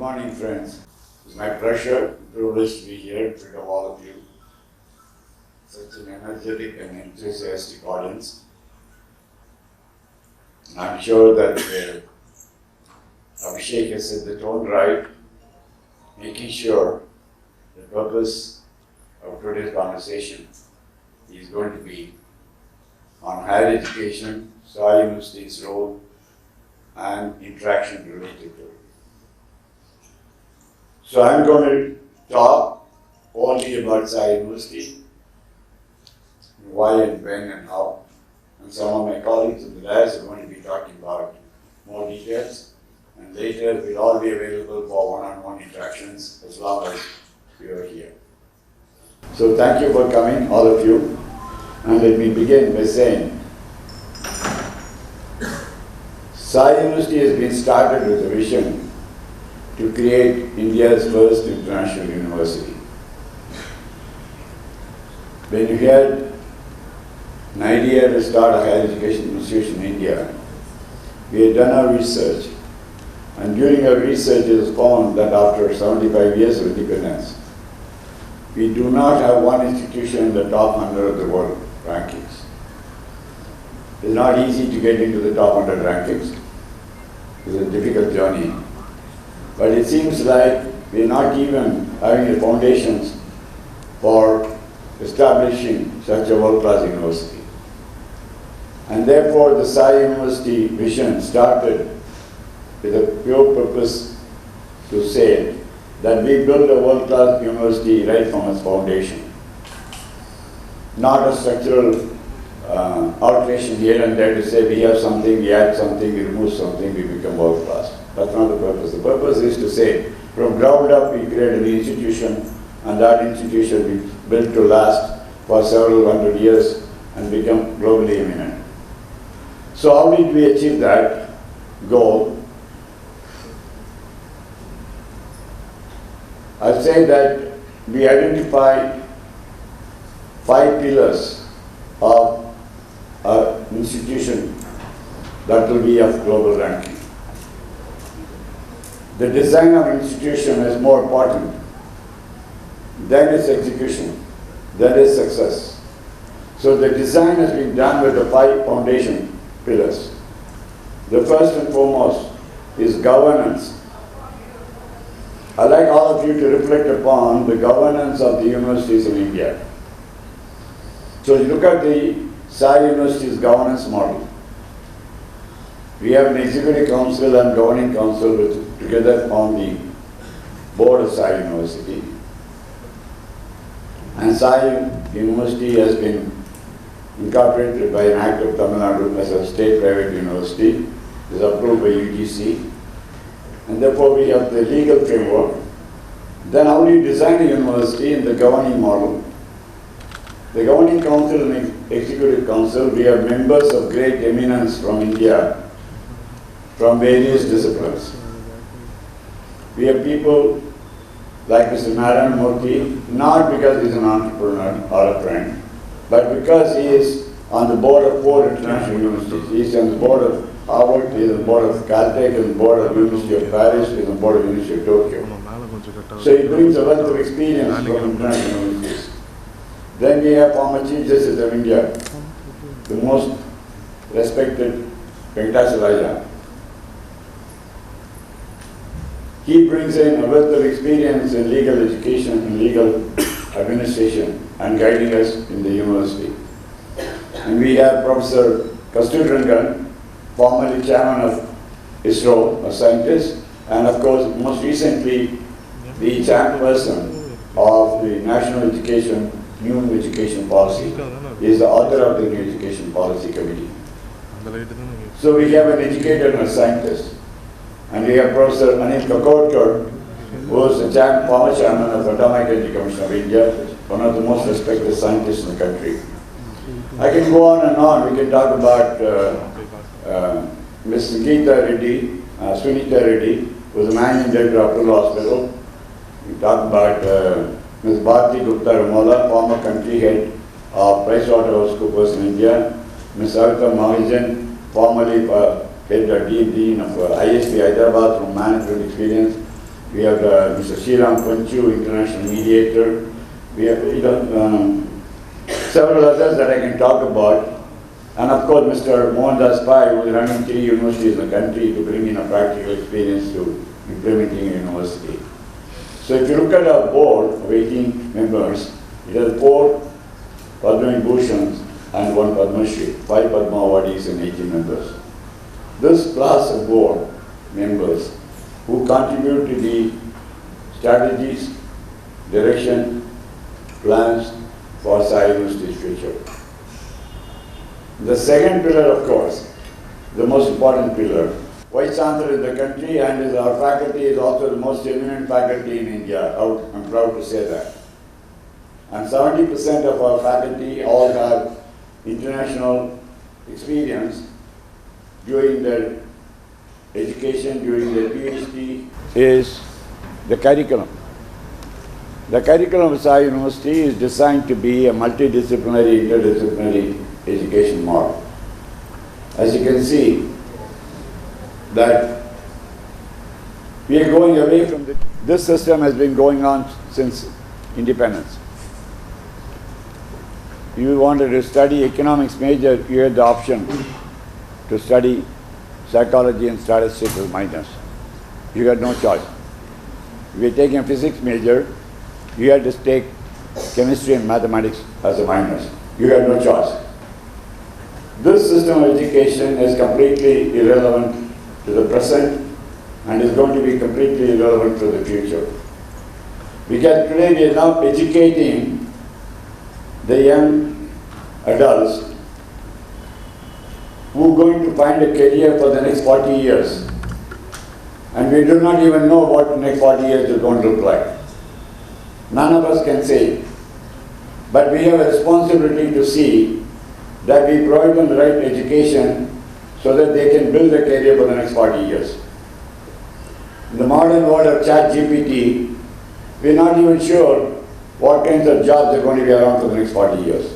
morning, friends. It's my pleasure and privilege to be here in front of all of you. Such an energetic and enthusiastic audience. I'm sure that Abhishek has set the tone right, making sure the purpose of today's conversation is going to be on higher education, Sai University's role, and interaction related to it. So I'm going to talk only about Sai University, why and when and how. And some of my colleagues in the labs are going to be talking about more details. And later we'll all be available for one-on-one interactions as long as you are here. So thank you for coming, all of you. And let me begin by saying, Sai University has been started with a vision to create India's first international university. When you had an idea to start a higher education institution in India, we had done our research, and during our research it was found that after 75 years of independence, we do not have one institution in the top 100 of the world rankings. It's not easy to get into the top 100 rankings. It's a difficult journey. But it seems like we're not even having the foundations for establishing such a world-class university. And therefore the Sai University vision started with a pure purpose to say that we build a world-class university right from its foundation. Not a structural alteration here and there to say we have something, we add something, we remove something, we become world-class. That's not the purpose. The purpose is to say, from ground up we create an institution, and that institution we built to last for several hundred years and become globally eminent. So how did we achieve that goal? I'll say that we identified 5 pillars of an institution that will be of global ranking. The design of institution is more important. Then its execution. Then its success. So the design has been done with the 5 foundation pillars. The first and foremost is governance. I'd like all of you to reflect upon the governance of the universities in India. So you look at the Sai University's governance model. We have an executive council and governing council together on the board of Sai University. And Sai University has been incorporated by an act of Tamil Nadu as a state private university. It is approved by UGC. And therefore we have the legal framework. Then how do you design a university in the governing model? The governing council and executive council, we have members of great eminence from India, from various disciplines. We have people like Mr. Narayan Murthy, not because he's an entrepreneur or a friend, but because he is on the board of 4 international universities. He's on the board of Harvard, he's on the board of Caltech, he's on the board of University of Paris, he's on the board of University of Tokyo. So he brings a wealth of experience from international universities. Then we have former Chief Justice of India, the most respected Venkatacharya. He brings in a wealth of experience in legal education and legal administration and guiding us in the university. And we have Professor Kasturirangan, formerly chairman of ISRO, a scientist, and of course, most recently, the chairperson of the National Education, New Education Policy. He is the author of the New Education Policy Committee. So we have an educator and a scientist. And we have Professor Anil Kakodkar, who is the former chairman of Atomic Energy Commission of India, one of the most respected scientists in the country. I can go on and on. We can talk about Ms. Geeta Reddy, Sunita Reddy, who is the managing director of Apollo Hospital. We talk about Ms. Bharti Gupta Ramola, former country head of PricewaterhouseCoopers in India. Ms. Savita Mahajan, formerly head of Dean of ISB Hyderabad from management experience. We have Mr. Sriram Panchu, international mediator. We have several others that I can talk about. And of course, Mr. Mohandas Pai, who is running 3 universities in the country to bring in a practical experience to implementing a university. So if you look at our board of 18 members, it has 4 Padma Vibhushans and 1 Padma Shri, 5 Padma Awardees and 18 members. This class of board members who contribute to the strategies, direction, plans for Sai University's future. The second pillar, of course, the most important pillar, Vice Chancellor in the country, and our faculty is also the most eminent faculty in India. I'm proud to say that. And 70% of our faculty all have international experience during their education, during their PhD, is the curriculum. The curriculum of Sai University is designed to be a multidisciplinary, interdisciplinary education model. As you can see, that we are going away from this system has been going on since independence. You wanted to study economics major, you had the option to study psychology and statistics as minors. You had no choice. If you were taking a physics major, you had to take chemistry and mathematics as a minors. You had no choice. This system of education is completely irrelevant to the present and is going to be completely irrelevant to the future. Because today we are now educating the young adults who are going to find a career for the next 40 years. And we do not even know what the next 40 years is going to look like. None of us can say. But we have a responsibility to see that we provide them the right education so that they can build a career for the next 40 years. In the modern world of ChatGPT, we are not even sure what kinds of jobs are going to be around for the next 40 years.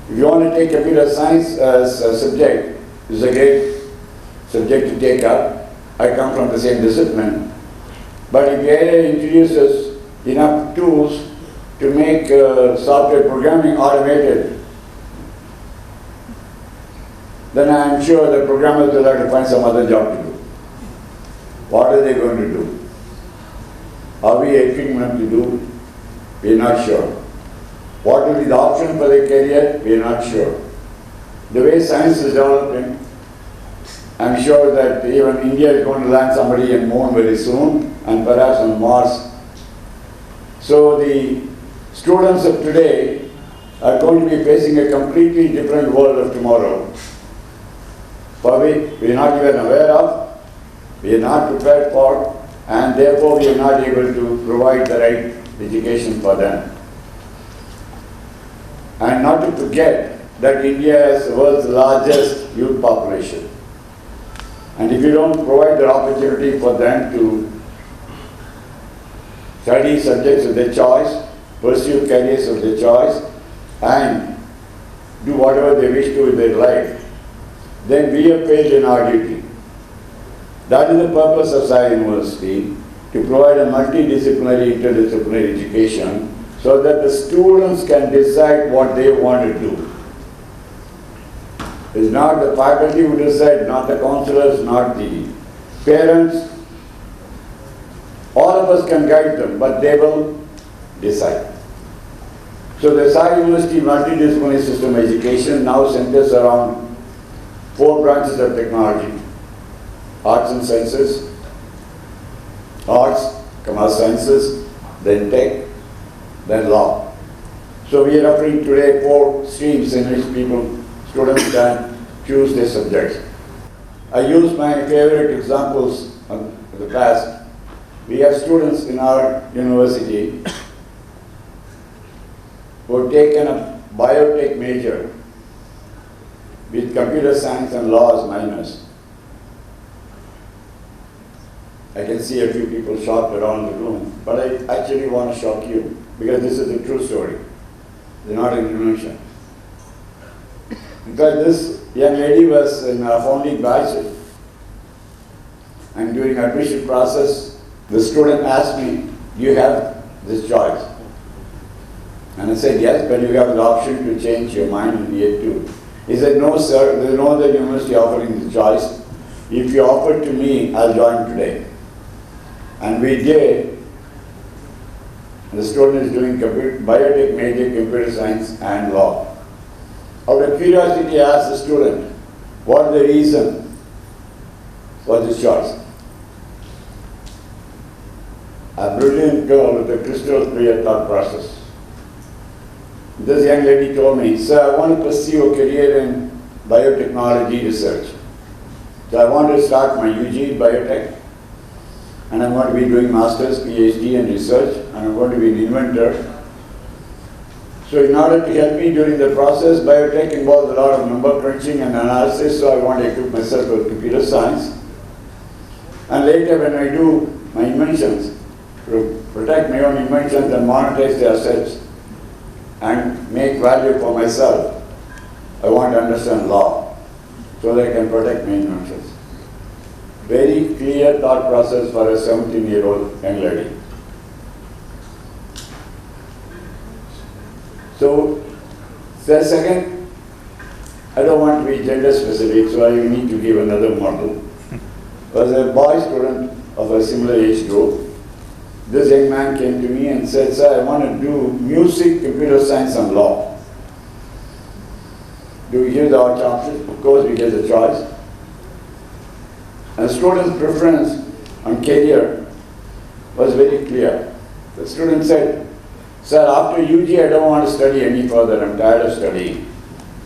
If you want to take computer science as a subject, it's a great subject to take up. I come from the same discipline. But if AI introduces enough tools to make software programming automated, then I am sure the programmers will have to find some other job to do. What are they going to do? Are we equipping them to do? We are not sure. What will be the option for their career? We are not sure. The way science is developing, I am sure that even India is going to land somebody in Moon very soon, and perhaps on Mars. So the students of today are going to be facing a completely different world of tomorrow, for which we are not even aware of, we are not prepared for, and therefore we are not able to provide the right education for them. And not to forget that India is the world's largest youth population. And if you don't provide the opportunity for them to study subjects of their choice, pursue careers of their choice, and do whatever they wish to in their life, then we have failed in our duty. That is the purpose of Sai University, to provide a multidisciplinary, interdisciplinary education so that the students can decide what they want to do. It's not the faculty who decide, not the counselors, not the parents. All of us can guide them, but they will decide. So the Sai University multidisciplinary system of education now centers around 4 branches of technology: arts and sciences, arts, commerce sciences, then tech, then law. So we are offering today 4 streams in which students can choose their subjects. I use my favorite examples of the past. We have students in our university who have taken a biotech major with computer science and law as minors. I can see a few people shocked around the room, but I actually want to shock you because this is a true story. It's not an invention. In fact, this young lady was in our founding batch, and during admission process, the student asked me, "You have this choice." And I said, "Yes, but you have the option to change your mind in year 2. He said, "No, sir, there is no other university offering the choice. If you offer to me, I'll join today." And we did. The student is doing biotech major, computer science and law. Out of curiosity, I asked the student, what is the reason for this choice? A brilliant girl with a crystal clear thought process. This young lady told me, "Sir, I want to pursue a career in biotechnology research. So I want to start my UG in biotech, and I'm going to be doing master's, PhD in research, and I'm going to be an inventor. So in order to help me during the process, biotech involves a lot of number crunching and analysis, so I want to equip myself with computer science. And later when I do my inventions, to protect my own inventions and monetize the assets and make value for myself, I want to understand law so that I can protect my inventions." Very clear thought process for a 17-year-old young lady. So, the second, I don't want to be gender specific, so I need to give another model. Was a boy student of a similar age group. This young man came to me and said, "Sir, I want to do music, computer science and law. Do we give the option?" Of course, we get the choice. And the student's preference on career was very clear. The student said, "Sir, after UG, I don't want to study any further. I'm tired of studying."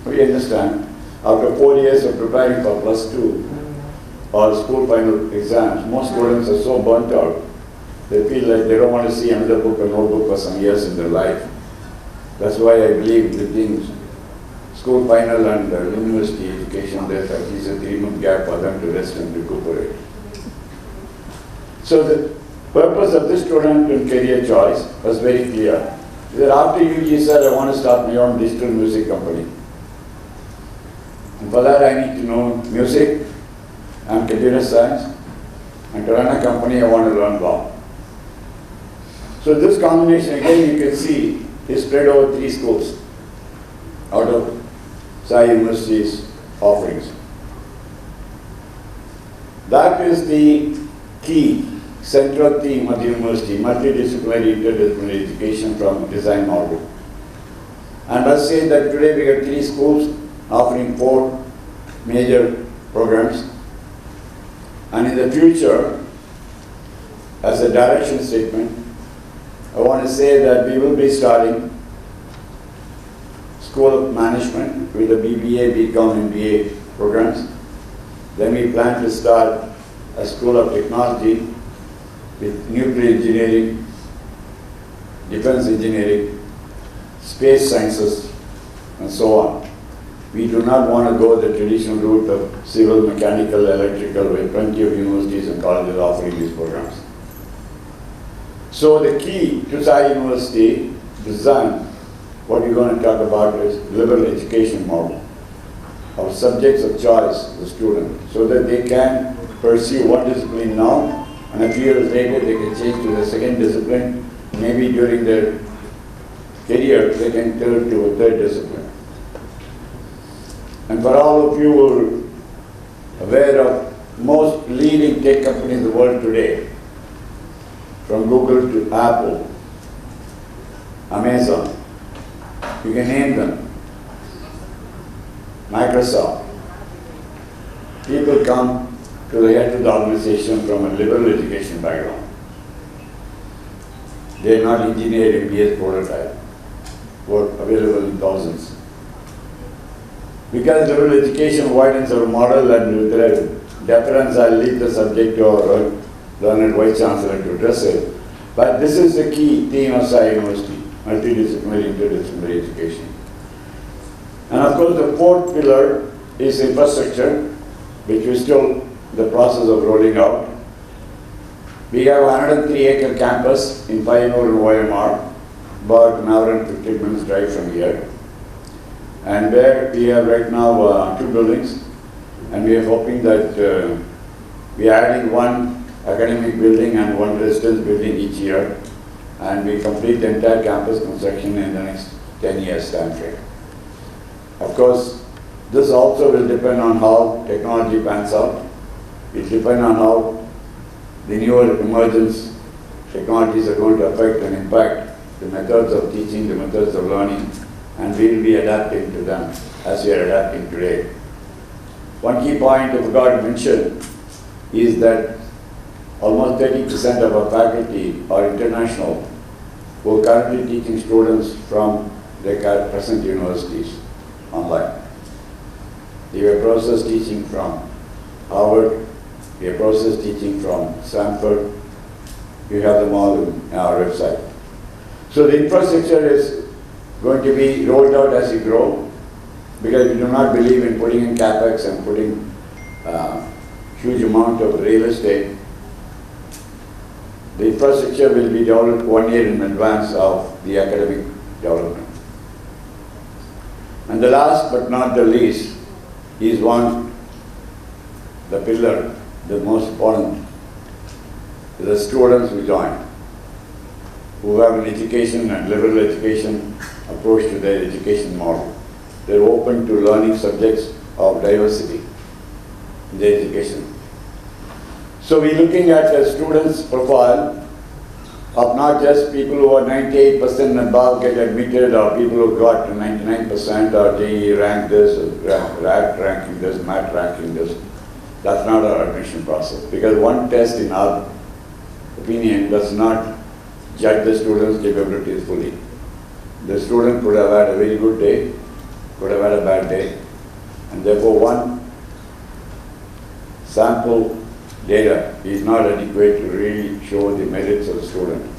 We understand. After 4 years of preparing for +2 or school final exams, most students are so burnt out. They feel like they don't want to see another book or notebook for some years in their life. That's why I believe between school final and university education, there's at least a 3-month gap for them to rest and recuperate. So the purpose of this student in career choice was very clear. He said, "After UG, sir, I want to start my own digital music company. And for that, I need to know music and computer science. And to run a company, I want to learn law." So this combination, again, you can see, is spread over 3 schools out of Sai University's offerings. That is the key, central theme of the university, multidisciplinary, interdisciplinary education from design model. And let's say that today we have 3 schools offering 4 major programs. And in the future, as a direction statement, I want to say that we will be starting School of Management with the BBA, BCom, MBA programs. Then we plan to start a School of Technology with nuclear engineering, defense engineering, space sciences, and so on. We do not want to go the traditional route of civil, mechanical, electrical, with plenty of universities and colleges offering these programs. So the key to Sai University design, what we're going to talk about is liberal education model of subjects of choice to the student, so that they can pursue one discipline now, and a few years later they can change to the second discipline. Maybe during their career they can turn to a third discipline. And for all of you who are aware of most leading tech companies in the world today, from Google to Apple, Amazon, you can name them, Microsoft. People come to the head of the organization from a liberal education background. They are not engineer MBA's prototype, were available in thousands. Because liberal education widens our model, and with their deference, I'll leave the subject to our learned Vice Chancellor to address it. But this is the key theme of Sai University, multidisciplinary, interdisciplinary education. And of course, the 4th pillar is infrastructure, which we're still in the process of rolling out. We have a 103-acre campus in Pioneer and OMR, about an hour and 15 minutes drive from here. And where we have right now 2 buildings, and we are hoping that we are adding one academic building and one residence building each year, and we complete the entire campus construction in the next 10 years time frame. Of course, this also will depend on how technology pans out. It will depend on how the newer emergence technologies are going to affect and impact the methods of teaching, the methods of learning, and we will be adapting to them as we are adapting today. One key point I forgot to mention is that almost 30% of our faculty are international, who are currently teaching students from their present universities online. We have professors teaching from Harvard, we have professors teaching from Stanford. We have them all in our website. So the infrastructure is going to be rolled out as we grow, because we do not believe in putting in capex and putting huge amount of real estate. The infrastructure will be developed 1 year in advance of the academic development. And the last but not the least is the pillar, the most important, the students who join, who have an education and liberal education approach to their education model. They're open to learning subjects of diversity in their education. So we're looking at a student's profile of not just people who are 98% and above get admitted, or people who got 99% or JEE rank this, RAT ranking this, MAT ranking this. That's not our admission process, because one test in our opinion does not judge the student's capabilities fully. The student could have had a very good day, could have had a bad day, and therefore one sample data is not adequate to really show the merits of the student.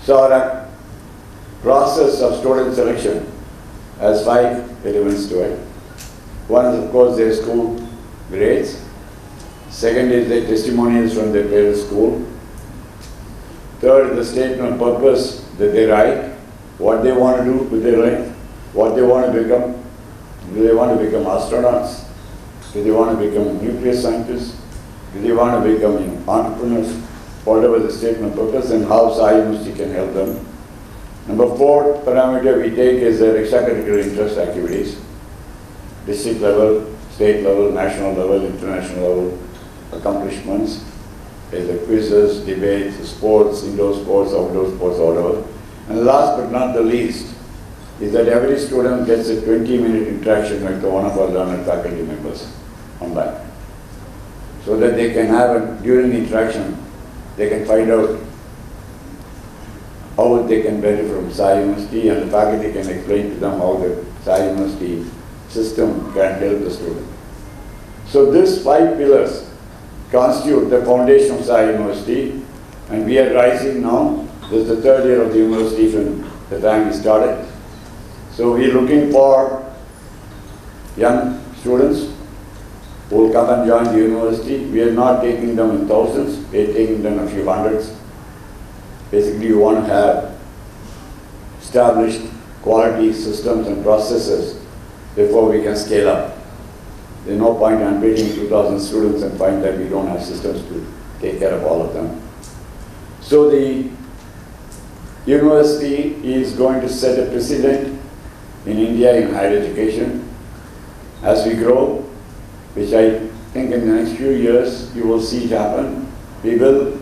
So our process of student selection has 5 elements to it. One is, of course, their school grades. Second is their testimonials from their parents' school. Third is the statement of purpose that they write, what they want to do with their life, what they want to become. Do they want to become astronauts? Do they want to become nuclear scientists? Do they want to become entrepreneurs? Whatever the statement of purpose, and how Sai University can help them. Number 4 parameter we take is their extracurricular interest activities. District level, state level, national level, international level accomplishments. There's the quizzes, debates, sports, indoor sports, outdoor sports, whatever. And last but not the least is that every student gets a 20-minute interaction with one of our learned faculty members online, so that they can have during the interaction, they can find out how they can benefit from Sai University, and the faculty can explain to them how the Sai University system can help the student. So these 5 pillars constitute the foundation of Sai University, and we are rising now. This is the 3rd year of the university from the time we started. So we are looking for young students who will come and join the university. We are not taking them in thousands, we are taking them a few hundreds. Basically, we want to have established quality systems and processes before we can scale up. There's no point in admitting 2,000 students and find that we don't have systems to take care of all of them. So the university is going to set a precedent in India in higher education. As we grow, which I think in the next few years you will see it happen, we will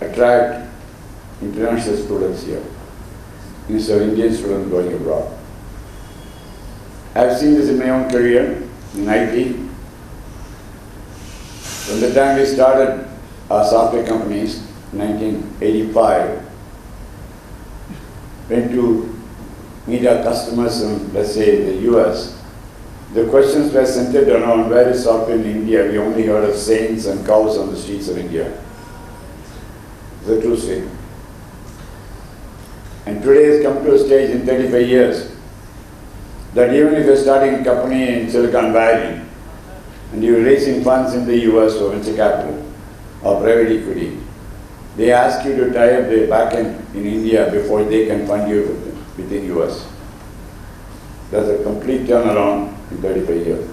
attract international students here instead of Indian students going abroad. I've seen this in my own career in IT. From the time we started our software companies in 1985, went to meet our customers in, let's say, the US, the questions were centered around where is software in India. We only heard of saints and cows on the streets of India. It's a true statement. And today has come to a stage in 35 years that even if you're starting a company in Silicon Valley and you're raising funds in the US for venture capital or private equity, they ask you to tie up the back end in India before they can fund you within US. That's a complete turnaround in 35 years.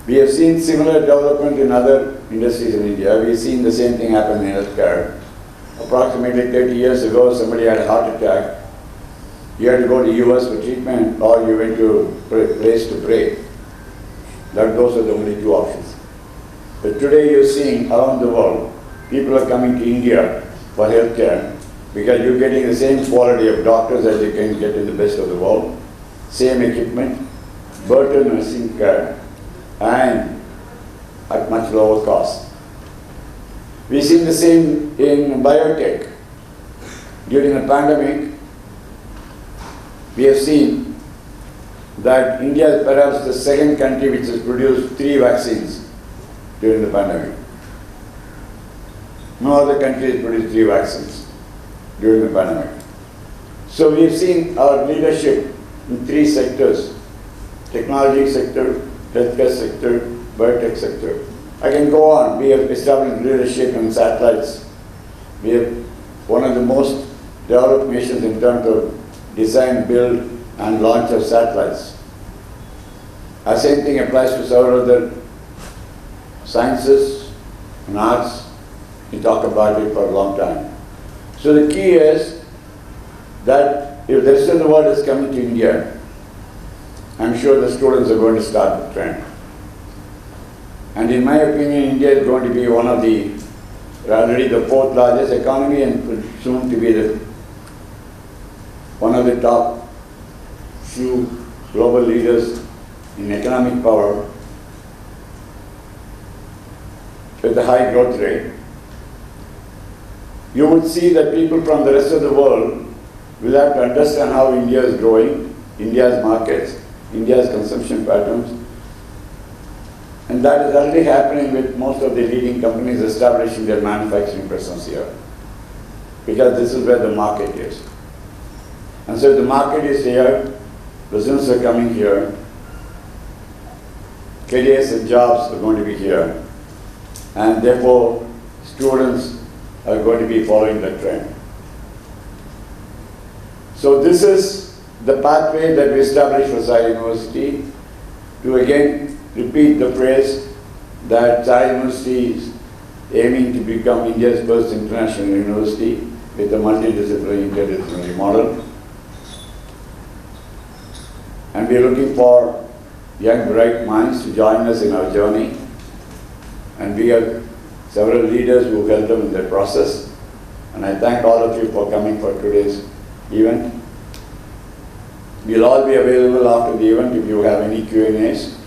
We have seen similar development in other industries in India. We have seen the same thing happen in healthcare. Approximately 30 years ago, somebody had a heart attack. You had to go to US for treatment, or you went to a place to pray. Those are the only two options. But today you're seeing around the world, people are coming to India for healthcare because you're getting the same quality of doctors as you can get in the best of the world, same equipment, better nursing care, and at much lower cost. We've seen the same in biotech. During the pandemic, we have seen that India is perhaps the second country which has produced 3 vaccines during the pandemic. No other country has produced 3 vaccines during the pandemic. So we have seen our leadership in 3 sectors: technology sector, healthcare sector, biotech sector. I can go on. We have established leadership in satellites. We have one of the most developed nations in terms of design, build, and launch of satellites. The same thing applies to several other sciences and arts. We talk about it for a long time. So the key is that if the rest of the world is coming to India, I'm sure the students are going to start the trend. And in my opinion, India is going to be already the 4th largest economy and soon to be one of the top few global leaders in economic power with a high growth rate. You would see that people from the rest of the world will have to understand how India is growing, India's markets, India's consumption patterns. And that is already happening with most of the leading companies establishing their manufacturing presence here, because this is where the market is. And so if the market is here, businesses are coming here, careers and jobs are going to be here, and therefore students are going to be following the trend. So this is the pathway that we established for Sai University to again repeat the phrase that Sai University is aiming to become India's first international university with a multidisciplinary interdisciplinary model. And we are looking for young, bright minds to join us in our journey. And we have several leaders who helped them in that process. And I thank all of you for coming for today's event. We'll all be available after the event if you have any Q&As.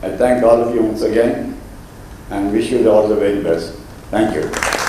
I thank all of you once again and wish you all the very best. Thank you.